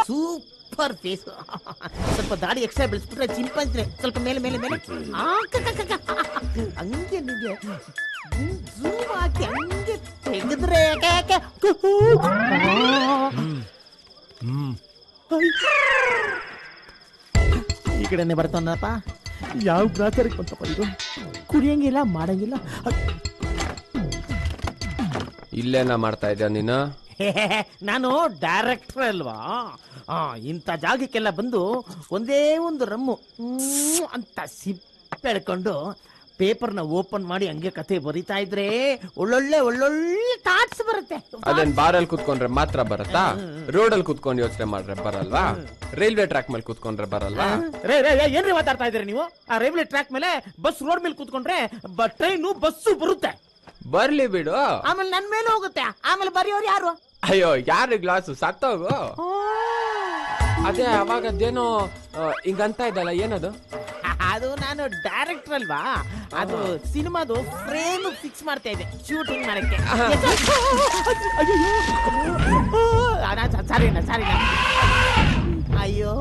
Super face. ಸ್ವಲ್ಪ ದಾಡಿ extra ಬೆಳೆಸ್ಬಿಟ್ರೆ ಚಿಂಪಂದ್ರೆ ಸ್ವಲ್ಪ ಮೇಲೆ ಮೇಲೆ ಮೇಲೆ ಹಂಗೆ ನಿಮಗೆ ಝೂಮ್ ಹಾಕಿ ಹಂಗೆ ತೆಗೆದ್ರೆ ಈ ಕಡೆನೆ ಬರ್ತಾನಪ್ಪ. ಯಾವ ಗ್ರಾಚಾರಕ್ಕೆ ಬಂತಪ್ಪ ಇದು? ಕುಡಿಯಂಗಿಲ್ಲ ಮಾಡಂಗಿಲ್ಲ. ಇಲ್ಲೇನ ಮಾಡ್ತಾ ಇದ್ಯಾ ನೀನು? ನಾನು ಡೈರೆಕ್ಟರ್ ಅಲ್ವಾ, ಇಂಥ ಜಾಗಕ್ಕೆಲ್ಲ ಬಂದು ಒಂದೇ ಒಂದು ರಮ್ಮು ಅಂತ ಸಿಪ್ಪೆಡ್ಕೊಂಡು ಪೇಪರ್ನ ಓಪನ್ ಮಾಡಿ ಹಂಗೆ ಕಥೆ ಬರೀತಾ ಇದ್ರೆ ಒಳ್ಳೊಳ್ಳೆ ಒಳ್ಳೊಳ್ಳೆ ಥಾಟ್ಸ್ ಬರುತ್ತೆ. ಅದೇನ್ ಬಾರಲ್ಲಿ ಕುತ್ಕೊಂಡ್ರೆ ಮಾತ್ರ ಬರತ್ತಾ? ರೋಡಲ್ಲಿ ಕುತ್ಕೊಂಡು ಯೋಚನೆ ಮಾಡ್ರೆ ಬರಲ್ವಾ? ರೈಲ್ವೆ ಟ್ರ್ಯಾಕ್ ಮೇಲೆ ಕುತ್ಕೊಂಡ್ರೆ ಬರಲ್ವಾ? ಏನ್ರಿ ಮಾತಾಡ್ತಾ ಇದ್ರಿ ನೀವು? ಆ ರೈಲ್ವೆ ಟ್ರ್ಯಾಕ್ ಮೇಲೆ ಬಸ್ ರೋಡ್ ಮೇಲೆ ಕುತ್ಕೊಂಡ್ರೆ ಟ್ರೈನು ಬಸ್ಸು ಬರುತ್ತೆ. ಬರ್ಲಿ ಬಿಡು, ಆಮೇಲೆ ನನ್ ಮೇಲೆ ಹೋಗುತ್ತೆ. ಆಮೇಲೆ ಬರೆಯೋರು ಯಾರು? ಅಯ್ಯೋ ಯಾರು ಗ್ಲಾಸು ಸತ್ತೋಗು. ಅದೇ ಅವಾಗದೇನೋ ಹಿಂಗಂತ ಇದ್ದಲ್ಲ, ಏನದು? ಅದು ನಾನು ಡೈರೆಕ್ಟರ್ ಅಲ್ವಾ, ಅದು ಸಿನಿಮಾದು ಫ್ರೇಮ್ ಫಿಕ್ಸ್ ಮಾಡ್ತಾ ಇದ್ದೆ ಶೂಟಿಂಗ್ ಮಾಡಕ್ಕೆ. ಸಾರಿನಾ ಸಾರಿನಾ. ಅಯ್ಯೋ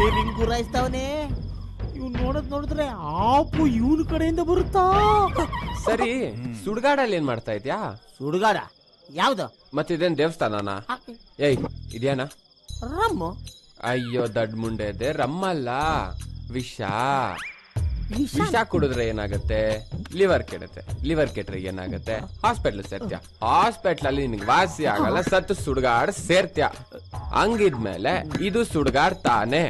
ಏನ್ ಗುರಾಯಿಸ್ತಾವನೆ ಇವ್. ನೋಡಿದ್ರೆ ಆಪು ಇವನ್ ಕಡೆಯಿಂದ ಬರುತ್ತಾ. ಸರಿ, ಸುಡ್ಗಾಡಲ್ಲಿ ಏನ್ ಮಾಡ್ತಾ ಇದ್ಯಾ? ಸುಡುಗಾಡ ಯಾವ್ದು? ಮತ್ತಿದೇನ್ ದೇವಸ್ಥಾನನಾ? ಏಯ್ ಇದೇನಾ? ರಮ್ಮು. ಅಯ್ಯೋ ದಡ್ ಮುಂಡೆ ಇದೆ, ರಮ್ಮಲ್ಲ, ವಿಷ. ವಿಷ ಕುಡಿದ್ರೆ ಏನಾಗತ್ತೆ? ಲಿವರ್ ಕೆಡುತ್ತೆ. ಲಿವರ್ ಕೆಟ್ರೆ ಏನಾಗತ್ತೆ? ಹಾಸ್ಪಿಟ್ಲ್ ಸೇರ್ತ್ಯ. ಹಾಸ್ಪಿಟ್ಲ್ ಅಲ್ಲಿ ನಿನ್ಗೆ ವಾಸಿ ಆಗಲ್ಲ, ಸತ್ತು ಸುಡ್ಗಾಡ್ ಸೇರ್ತ್ಯ. ಹಂಗಿದ್ಮೇಲೆ ಇದು ಸುಡ್ಗಾಡ್ ತಾನೆ.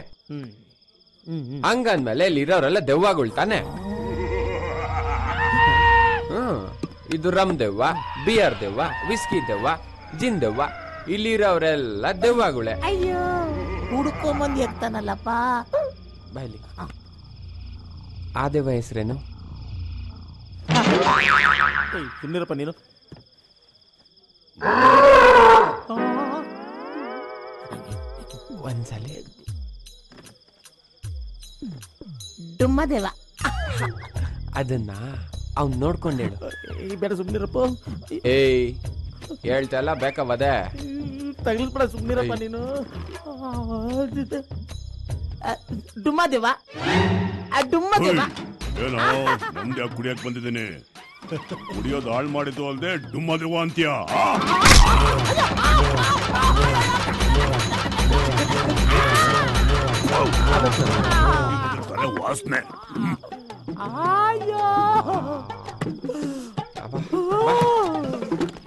ಹಂಗಂದ್ಮೇಲೆ ಇಲ್ಲಿ ಇರೋರೆಲ್ಲ ದೆವ್ವಗಳು ತಾನೆ. ಇದು ರಮ್ ದೆವ್ವ, ಬಿಯರ್ ದೆವ್ವ, ವಿಸ್ಕಿ ದೆವ್ವ, ಜಿನ್ ದೆವ್ವ. ಇಲ್ಲಿರೋರೆಲ್ಲ ದೆವ್ವಗಳೇ. ಅಯ್ಯೋ ಹುಡ್ಕೊಂಬಂದ್ ಎತ್ತಾನಲ್ಲಪ್ಪ. ಬಾಯ್ಲಿ, ಆ ದೆವ್ವ ಹೆಸರೇನು? ಸುಮ್ಮನಿರಪ್ಪ ನೀನು. ಒಂದ್ಸಲಿ ಡುಮ್ಮದೇವ. ಅದನ್ನ ಅವ್ನ್ ನೋಡ್ಕೊಂಡ್ ಹೇಳು. ಬೇಡ ಸುಮ್ಮನಿರಪ್ಪ. ಏಯ್ ಹೇಳ್ತಲ್ಲ ಬೇಕವದೆ ತಗಲ್ಪಡ. ಸುಮ್ಮನಿರಪ್ಪ ನೀನು. ಡುಮ್ಮದೇವ ಡುಮ್ಮದೇವ. ಏನೋ ನಮ್ದು ಯಾಕೆ ಕುಡಿಯಕ್ ಬಂದಿದ್ದೀನಿ? ಕುಡಿಯೋದು ಹಾಳು ಮಾಡಿದ್ದು ಅಲ್ದೆ ಡುಮ್ಮದೇವ ಅಂತೀಯ? ವಾಸನೆ.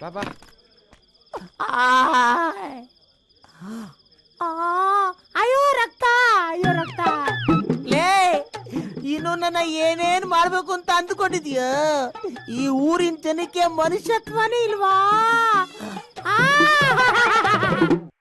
ಬಾಬಾ ಅಯ್ಯೋ ರಕ್ತ, ಅಯ್ಯೋ ರಕ್ತ. ಲೇ ಇನ್ನು ನನ್ನ ಏನೇನ್ ಮಾಡ್ಬೇಕು ಅಂತ ಅಂದ್ಕೊಂಡಿದ್ಯ? ಈ ಊರಿನ ಜನಕ್ಕೆ ಮನುಷ್ಯತ್ವನೇ ಇಲ್ವಾ?